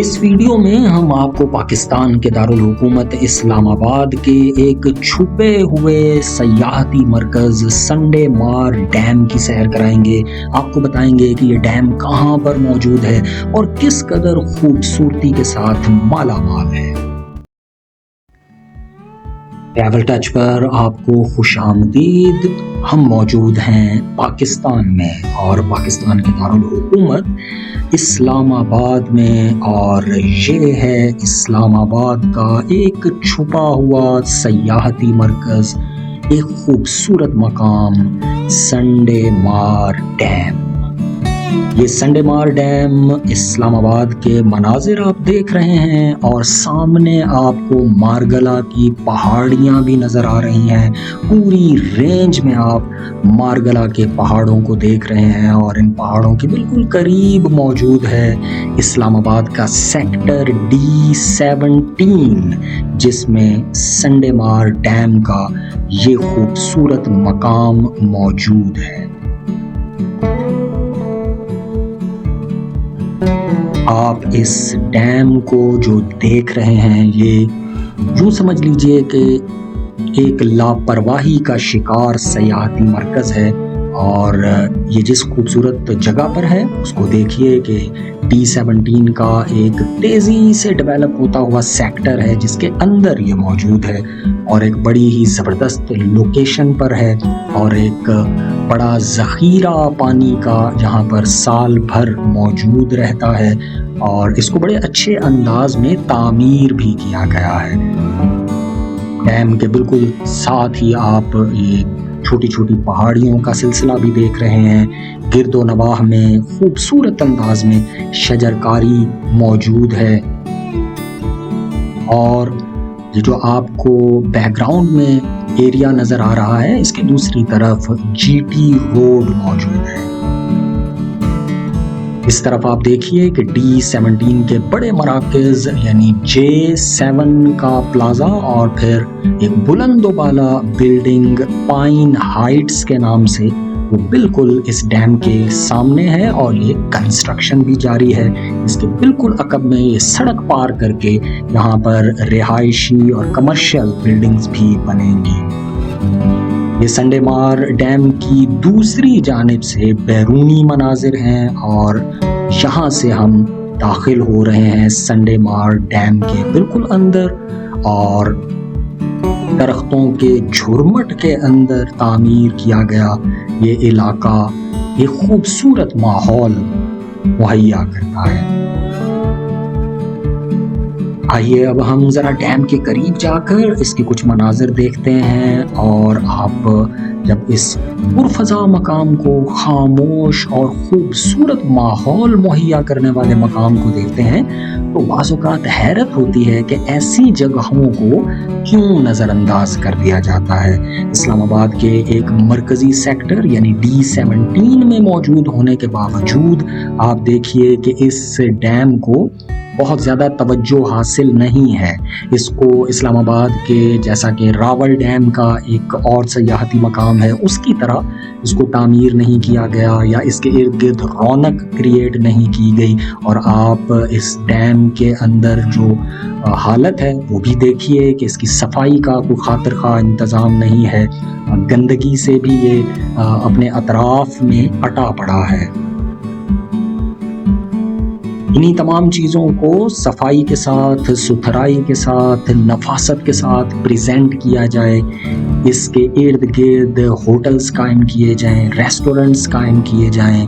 اس video میں ہم آپ کو پاکستان کے دارالحکومت اسلام آباد کے ایک چھپے ہوئے سیاحتی مرکز سنڈے مار ڈیم کی سیر کرائیں گے۔ آپ کو بتائیں گے کہ یہ ڈیم کہاں پر موجود ہے اور کس قدر خوبصورتی کے ساتھ مالا مال ہے۔ ٹریول ٹچ پر آپ کو خوش آمدید۔ ہم موجود ہیں پاکستان میں اور پاکستان کے دارالحکومت اسلام آباد میں، اور یہ ہے اسلام آباد کا ایک چھپا ہوا سیاحتی مرکز، ایک خوبصورت مقام سنڈے مار ڈیم۔ یہ سنڈے مار ڈیم اسلام آباد کے مناظر آپ دیکھ رہے ہیں، اور سامنے آپ کو مارگلا کی پہاڑیاں بھی نظر آ رہی ہیں۔ پوری رینج میں آپ مارگلا کے پہاڑوں کو دیکھ رہے ہیں، اور ان پہاڑوں کے بالکل قریب موجود ہے اسلام آباد کا سیکٹر D17، جس میں سنڈے مار ڈیم کا یہ خوبصورت مقام موجود ہے۔ آپ اس ڈیم کو جو دیکھ رہے ہیں، یہ یوں سمجھ لیجئے کہ ایک لاپرواہی کا شکار سیاحتی مرکز ہے، اور یہ جس خوبصورت جگہ پر ہے اس کو دیکھیے کہ D17 کا ایک تیزی سے ڈیولپ ہوتا ہوا سیکٹر ہے جس کے اندر یہ موجود ہے، اور ایک بڑی ہی زبردست لوکیشن پر ہے، اور ایک بڑا ذخیرہ پانی کا یہاں پر سال بھر موجود رہتا ہے، اور اس کو بڑے اچھے انداز میں تعمیر بھی کیا گیا ہے۔ ڈیم کے بالکل ساتھ ہی آپ یہ چھوٹی چھوٹی پہاڑیوں کا سلسلہ بھی دیکھ رہے ہیں۔ گرد و نواح میں خوبصورت انداز میں شجرکاری موجود ہے، اور یہ جو آپ کو بیک گراؤنڈ میں ایریا نظر آ رہا ہے، اس کی دوسری طرف GT روڈ موجود ہے۔ اس طرف آپ دیکھیے کہ D17 کے بڑے مراکز یعنی J7 کا پلازا، اور پھر ایک بلند و بالا بلڈنگ پائن ہائٹس کے نام سے، وہ بالکل اس ڈیم کے سامنے ہے، اور یہ کنسٹرکشن بھی جاری ہے۔ اس کے بالکل عقب میں یہ سڑک پار کر کے یہاں پر رہائشی اور کمرشل بلڈنگز بھی بنیں گی۔ یہ سنڈے مار ڈیم کی دوسری جانب سے بیرونی مناظر ہیں، اور یہاں سے ہم داخل ہو رہے ہیں سنڈے مار ڈیم کے بالکل اندر، اور درختوں کے جھرمٹ کے اندر تعمیر کیا گیا یہ علاقہ ایک خوبصورت ماحول مہیا کرتا ہے۔ آئیے اب ہم ذرا ڈیم کے قریب جا کر اس کے کچھ مناظر دیکھتے ہیں، اور آپ جب اس پرفضا مقام کو، خاموش اور خوبصورت ماحول مہیا کرنے والے مقام کو دیکھتے ہیں تو بعض اوقات حیرت ہوتی ہے کہ ایسی جگہوں کو کیوں نظر انداز کر دیا جاتا ہے۔ اسلام آباد کے ایک مرکزی سیکٹر یعنی D17 میں موجود ہونے کے باوجود آپ دیکھیے کہ اس ڈیم کو بہت زیادہ توجہ حاصل نہیں ہے۔ اس کو اسلام آباد کے جیسا کہ راول ڈیم کا ایک اور سیاحتی مقام ہے، اس کی طرح اس کو تعمیر نہیں کیا گیا، یا اس کے ارد گرد رونق کریٹ نہیں کی گئی، اور آپ اس ڈیم کے اندر جو حالت ہے وہ بھی دیکھیے کہ اس کی صفائی کا کوئی خاطر خواہ انتظام نہیں ہے، گندگی سے بھی یہ اپنے اطراف میں اٹا پڑا ہے۔ انہی تمام چیزوں کو صفائی کے ساتھ، ستھرائی کے ساتھ، نفاست کے ساتھ پریزنٹ کیا جائے، اس کے ارد گرد ہوٹلز قائم کیے جائیں، ریسٹورنٹس قائم کیے جائیں،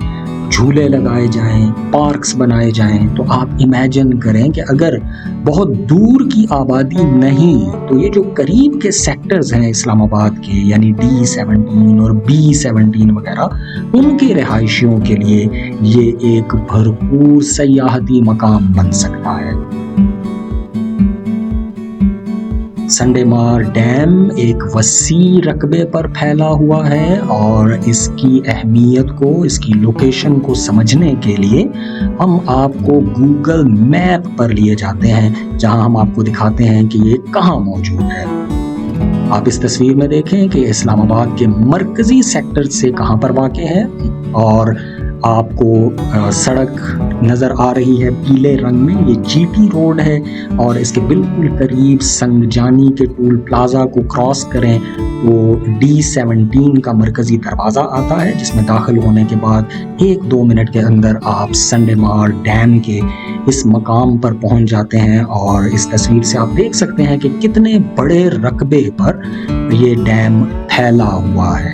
جھولے لگائے جائیں، پارکس بنائے جائیں، تو آپ امیجن کریں کہ اگر بہت دور کی آبادی نہیں تو یہ جو قریب کے سیکٹرز ہیں اسلام آباد کے یعنی D17 اور B17 وغیرہ، ان کے رہائشیوں کے لیے یہ ایک بھرپور سیاحتی مقام بن سکتا ہے۔ سنڈے مار ڈیم ایک وسیع رقبے پر پھیلا ہوا ہے، اور اس کی اہمیت کو، اس کی لوکیشن کو سمجھنے کے لیے ہم آپ کو گوگل میپ پر لیے جاتے ہیں، جہاں ہم آپ کو دکھاتے ہیں کہ یہ کہاں موجود ہے۔ آپ اس تصویر میں دیکھیں کہ اسلام آباد کے مرکزی سیکٹر سے کہاں پر واقع ہے، اور آپ کو سڑک نظر آ رہی ہے پیلے رنگ میں، یہ جی ٹی روڈ ہے اور اس کے بالکل قریب سنگجانی کے ٹول پلازا کو کراس کریں تو D17 کا مرکزی دروازہ آتا ہے، جس میں داخل ہونے کے بعد 1-2 منٹ کے اندر آپ سنڈے مار ڈیم کے اس مقام پر پہنچ جاتے ہیں۔ اور اس تصویر سے آپ دیکھ سکتے ہیں کہ کتنے بڑے رقبے پر یہ ڈیم پھیلا ہوا ہے۔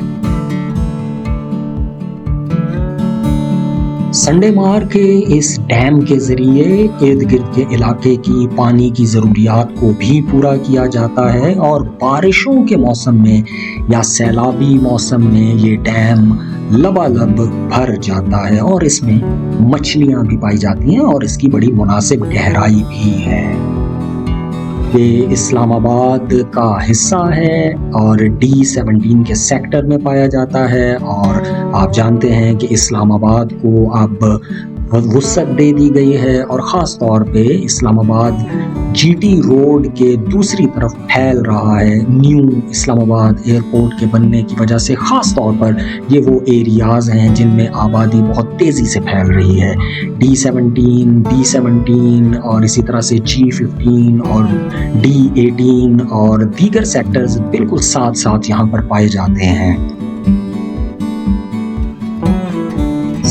سنڈے مار کے اس ڈیم کے ذریعے ارد گرد کے علاقے کی پانی کی ضروریات کو بھی پورا کیا جاتا ہے، اور بارشوں کے موسم میں یا سیلابی موسم میں یہ ڈیم لبالب بھر جاتا ہے اور اس میں مچھلیاں بھی پائی جاتی ہیں اور اس کی بڑی مناسب گہرائی بھی ہے۔ یہ اسلام آباد کا حصہ ہے اور D17 کے سیکٹر میں پایا جاتا ہے، اور آپ جانتے ہیں کہ اسلام آباد کو اب وسعت دے دی گئی ہے، اور خاص طور پہ اسلام آباد جی ٹی روڈ کے دوسری طرف پھیل رہا ہے۔ نیو اسلام آباد ایئرپورٹ کے بننے کی وجہ سے خاص طور پر یہ وہ ایریاز ہیں جن میں آبادی بہت تیزی سے پھیل رہی ہے۔ D17 اور اسی طرح سے G15 اور D18 اور دیگر سیکٹرز بالکل ساتھ ساتھ یہاں پر پائے جاتے ہیں۔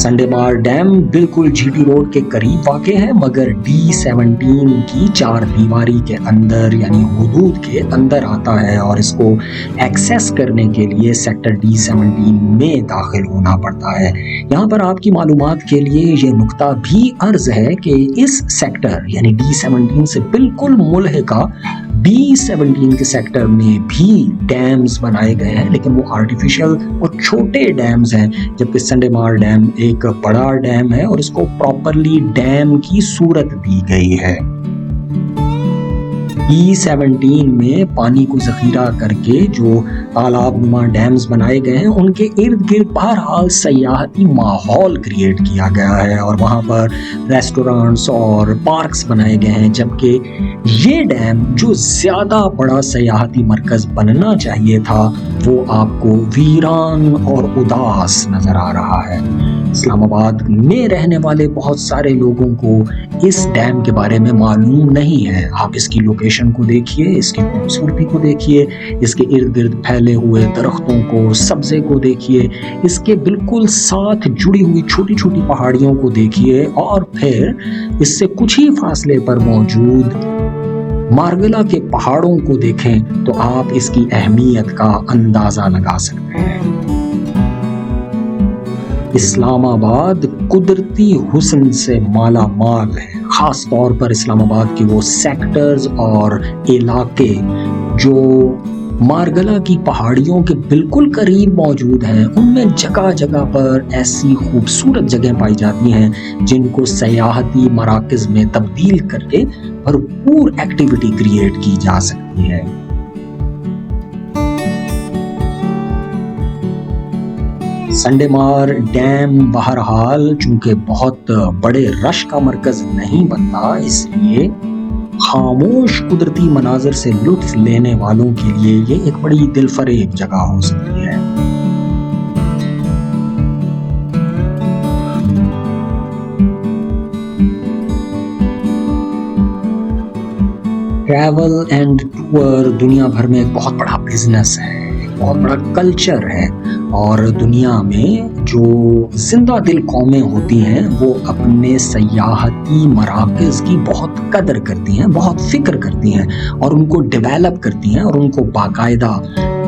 سنڈے مار ڈیم بالکل جی ٹی روڈ کے قریب واقع ہے، مگر D17 کی 4 دیواری کے اندر یعنی حدود کے اندر آتا ہے، اور اس کو ایکسیس کرنے کے لیے سیکٹر D17 میں داخل ہونا پڑتا ہے۔ یہاں پر آپ کی معلومات کے لیے یہ نقطہ بھی عرض ہے کہ اس سیکٹر یعنی D17 سے بالکل ملحقہ B17 کے سیکٹر میں بھی ڈیمز بنائے گئے ہیں، لیکن وہ آرٹیفیشل اور چھوٹے ڈیمز ہیں، جبکہ سنڈے مار ڈیم ایک بڑا ڈیم ہے اور اس کو پراپرلی ڈیم کی صورت دی گئی ہے۔ E17 میں پانی کو ذخیرہ کر کے جو تالاب نما ڈیمز بنائے گئے ہیں ان کے ارد گرد بہرحال سیاحتی ماحول کریٹ کیا گیا ہے، اور وہاں پر ریسٹورانٹس اور پارکس بنائے گئے ہیں، جبکہ یہ ڈیم جو زیادہ بڑا سیاحتی مرکز بننا چاہیے تھا وہ آپ کو ویران اور اداس نظر آ رہا ہے۔ اسلام آباد میں رہنے والے بہت سارے لوگوں کو اس ڈیم کے بارے میں معلوم نہیں ہے۔ آپ اس کی لوکیشن کو دیکھیے، اس کی خوبصورتی کو دیکھیے، اس کے ارد گرد پھیلے ہوئے درختوں کو، سبزے کو دیکھیے، اس کے بالکل ساتھ جڑی ہوئی چھوٹی چھوٹی پہاڑیوں کو دیکھیے، اور پھر اس سے کچھ ہی فاصلے پر موجود مارگلا کے پہاڑوں کو دیکھیں تو آپ اس کی اہمیت کا اندازہ لگا سکتے ہیں۔ اسلام آباد قدرتی حسن سے مالا مال ہے، خاص طور پر اسلام آباد کے وہ سیکٹرز اور علاقے جو مارگلا کی پہاڑیوں کے بالکل قریب موجود ہیں، ان میں جگہ جگہ پر ایسی خوبصورت جگہیں پائی جاتی ہیں جن کو سیاحتی مراکز میں تبدیل کر کے بھرپور ایکٹیویٹی کریٹ کی جا سکتی ہے۔ سنڈے مار ڈیم بہرحال چونکہ بہت بڑے رش کا مرکز نہیں بنتا، اس لیے خاموش قدرتی مناظر سے لطف لینے والوں کے لیے یہ ایک بڑی دل فریب جگہ ہو سکتی ہے۔ ٹریول اینڈ ٹور دنیا بھر میں ایک بہت بڑا بزنس ہے، بہت بڑا کلچر ہے، اور دنیا میں جو زندہ دل قومیں ہوتی ہیں وہ اپنے سیاحتی مراکز کی بہت قدر کرتی ہیں، بہت فکر کرتی ہیں، اور ان کو ڈیولپ کرتی ہیں اور ان کو باقاعدہ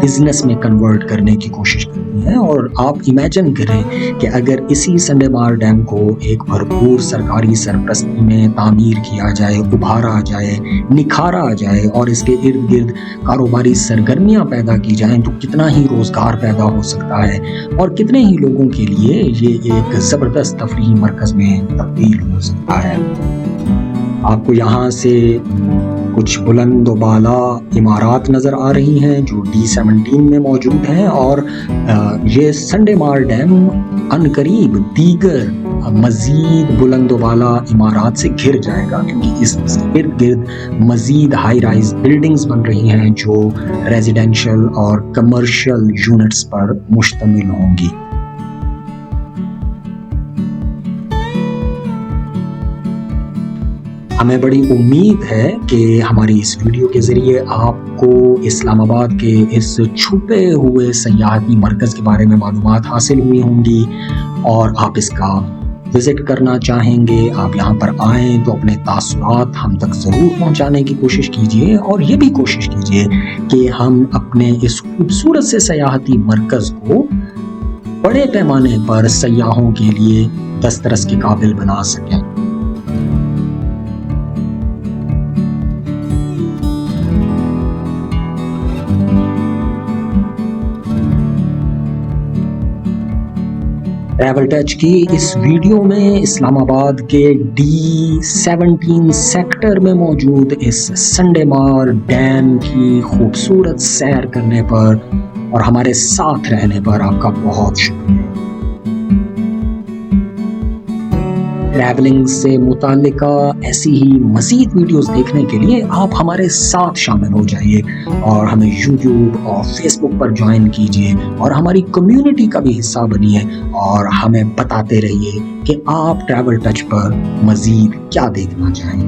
بزنس میں کنورٹ کرنے کی کوشش کرتی ہیں۔ اور آپ امیجن کریں کہ اگر اسی سنڈے مار ڈیم کو ایک بھرپور سرکاری سرپرستی میں تعمیر کیا جائے، ابھارا جائے، نکھارا جائے، اور اس کے ارد گرد کاروباری سرگرمیاں پیدا کی جائیں تو کتنا ہی روزگار پیدا ہو سکتا ہے، اور کتنے ہی لوگوں کے لیے یہ ایک زبردست تفریحی مرکز میں تبدیل ہو سکتا ہے۔ آپ کو یہاں سے کچھ بلند و بالا عمارات نظر آ رہی ہیں جو D17 میں موجود ہیں، اور یہ سنڈے مار ڈیم عنقریب دیگر مزید بلند و بالا عمارات سے گھر جائے گا، کیونکہ اس ارد گرد مزید ہائی رائز بلڈنگز بن رہی ہیں جو ریزیڈینشل اور کمرشل یونٹس پر مشتمل ہوں گی۔ ہمیں بڑی امید ہے کہ ہماری اس ویڈیو کے ذریعے آپ کو اسلام آباد کے اس چھپے ہوئے سیاحتی مرکز کے بارے میں معلومات حاصل ہوئی ہوں گی اور آپ اس کا وزٹ کرنا چاہیں گے. آپ یہاں پر آئیں تو اپنے تاثرات ہم تک ضرور پہنچانے کی کوشش کیجیے اور یہ بھی کوشش کیجیے کہ ہم اپنے اس خوبصورت سے سیاحتی مرکز کو بڑے پیمانے پر سیاحوں کے لیے دسترس کے قابل بنا سکیں. ٹریول ٹچ کی اس ویڈیو میں اسلام آباد کے D17 سیکٹر میں موجود اس سنڈے مار ڈیم کی خوبصورت سیر کرنے پر اور ہمارے ساتھ رہنے پر آپ کا بہت شکریہ. ٹریولنگ سے متعلقہ ایسی ہی مزید ویڈیوز دیکھنے کے لیے آپ ہمارے ساتھ شامل ہو جائیے اور ہمیں یوٹیوب اور فیس بک پر جوائن کیجیے اور ہماری کمیونٹی کا بھی حصہ بنیے اور ہمیں بتاتے رہیے کہ آپ ٹریول ٹچ پر مزید کیا دیکھنا چاہیں.